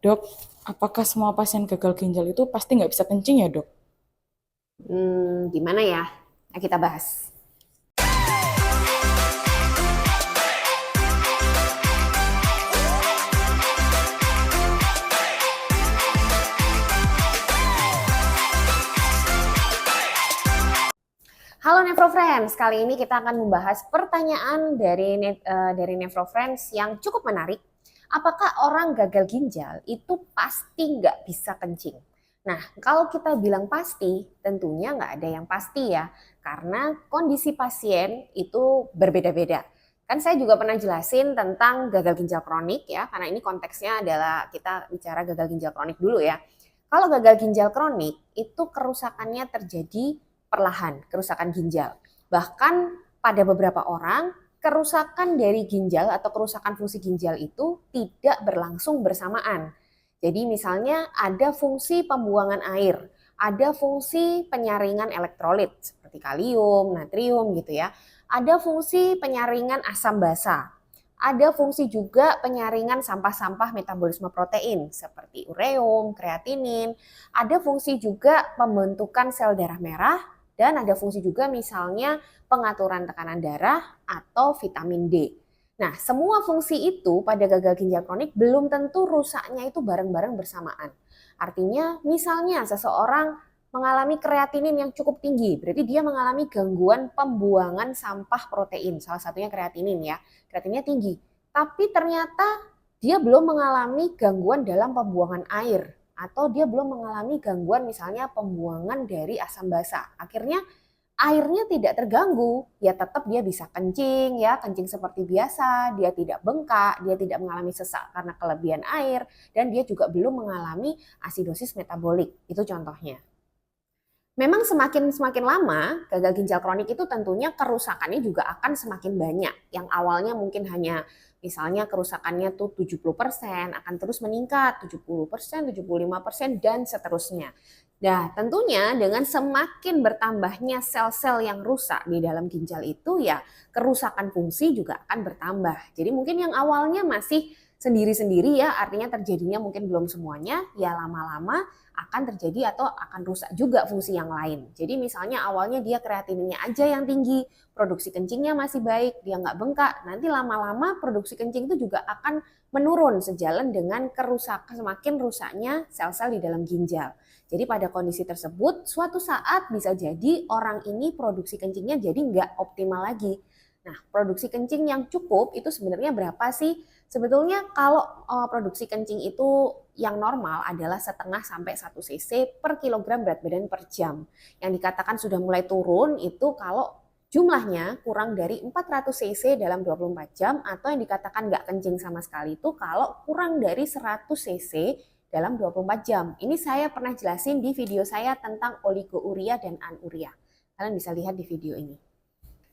Dok, apakah semua pasien gagal ginjal itu pasti nggak bisa kencing ya, dok? Gimana ya? Nah, kita bahas. Halo Nefro Friends, kali ini kita akan membahas pertanyaan dari Nefro Friends yang cukup menarik. Apakah orang gagal ginjal itu pasti nggak bisa kencing? Nah, kalau kita bilang pasti, tentunya nggak ada yang pasti ya, karena kondisi pasien itu berbeda-beda. Kan saya juga pernah jelasin tentang gagal ginjal kronik ya, karena ini konteksnya adalah kita bicara gagal ginjal kronik dulu ya. Kalau gagal ginjal kronik, itu kerusakannya terjadi perlahan, kerusakan ginjal. Bahkan pada beberapa orang, kerusakan dari ginjal atau kerusakan fungsi ginjal itu tidak berlangsung bersamaan. Jadi misalnya ada fungsi pembuangan air, ada fungsi penyaringan elektrolit seperti kalium, natrium gitu ya. Ada fungsi penyaringan asam basa. Ada fungsi juga penyaringan sampah-sampah metabolisme protein seperti ureum, kreatinin. Ada fungsi juga pembentukan sel darah merah dan ada fungsi juga misalnya pengaturan tekanan darah atau vitamin D. Nah, semua fungsi itu pada gagal ginjal kronik belum tentu rusaknya itu bareng-bareng bersamaan. Artinya, misalnya seseorang mengalami kreatinin yang cukup tinggi, berarti dia mengalami gangguan pembuangan sampah protein, salah satunya kreatinin ya. Kreatinnya tinggi, tapi ternyata dia belum mengalami gangguan dalam pembuangan air atau dia belum mengalami gangguan misalnya pembuangan dari asam basa. Akhirnya airnya tidak terganggu, ya tetap dia bisa kencing ya, kencing seperti biasa, dia tidak bengkak, dia tidak mengalami sesak karena kelebihan air, dan dia juga belum mengalami asidosis metabolik. Itu contohnya. Memang semakin semakin lama gagal ginjal kronik itu tentunya kerusakannya juga akan semakin banyak. Yang awalnya mungkin hanya misalnya kerusakannya tuh 70% akan terus meningkat 70%, 75% dan seterusnya. Nah, tentunya dengan semakin bertambahnya sel-sel yang rusak di dalam ginjal itu ya kerusakan fungsi juga akan bertambah. Jadi mungkin yang awalnya masih sendiri-sendiri ya, artinya terjadinya mungkin belum semuanya, ya lama-lama akan terjadi atau akan rusak juga fungsi yang lain. Jadi misalnya awalnya dia kreatininnya aja yang tinggi, produksi kencingnya masih baik, dia nggak bengkak, nanti lama-lama produksi kencing itu juga akan menurun sejalan dengan kerusakan semakin rusaknya sel-sel di dalam ginjal. Jadi pada kondisi tersebut suatu saat bisa jadi orang ini produksi kencingnya jadi nggak optimal lagi. Nah, produksi kencing yang cukup itu sebenarnya berapa sih? Sebetulnya kalau produksi kencing itu yang normal adalah setengah sampai 1 cc per kilogram berat badan per jam. Yang dikatakan sudah mulai turun itu kalau jumlahnya kurang dari 400 cc dalam 24 jam atau yang dikatakan nggak kencing sama sekali itu kalau kurang dari 100 cc dalam 24 jam. Ini saya pernah jelasin di video saya tentang oligouria dan anuria. Kalian bisa lihat di video ini.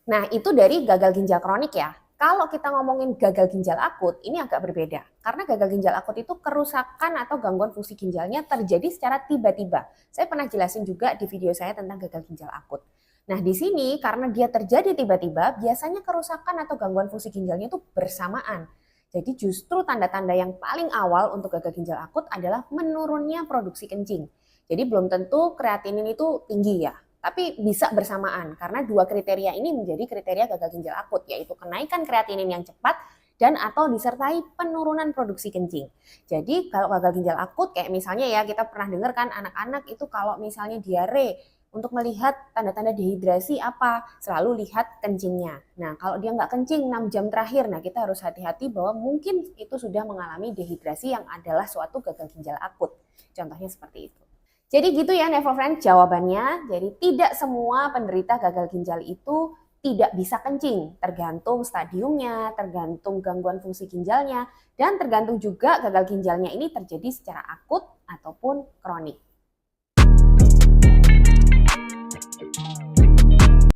Nah, itu dari gagal ginjal kronik ya. Kalau kita ngomongin gagal ginjal akut, ini agak berbeda. Karena gagal ginjal akut itu kerusakan atau gangguan fungsi ginjalnya terjadi secara tiba-tiba. Saya pernah jelasin juga di video saya tentang gagal ginjal akut. Nah, di sini karena dia terjadi tiba-tiba, biasanya kerusakan atau gangguan fungsi ginjalnya itu bersamaan. Jadi justru tanda-tanda yang paling awal untuk gagal ginjal akut adalah menurunnya produksi kencing. Jadi belum tentu kreatinin itu tinggi ya, tapi bisa bersamaan karena dua kriteria ini menjadi kriteria gagal ginjal akut, yaitu kenaikan kreatinin yang cepat dan atau disertai penurunan produksi kencing. Jadi kalau gagal ginjal akut kayak misalnya ya kita pernah dengar kan anak-anak itu kalau misalnya diare untuk melihat tanda-tanda dehidrasi apa? Selalu lihat kencingnya. Nah, kalau dia nggak kencing 6 jam terakhir, nah kita harus hati-hati bahwa mungkin itu sudah mengalami dehidrasi yang adalah suatu gagal ginjal akut. Contohnya seperti itu. Jadi gitu ya Nevo Friend jawabannya. Jadi tidak semua penderita gagal ginjal itu tidak bisa kencing. Tergantung stadiumnya, tergantung gangguan fungsi ginjalnya, dan tergantung juga gagal ginjalnya ini terjadi secara akut ataupun kronik.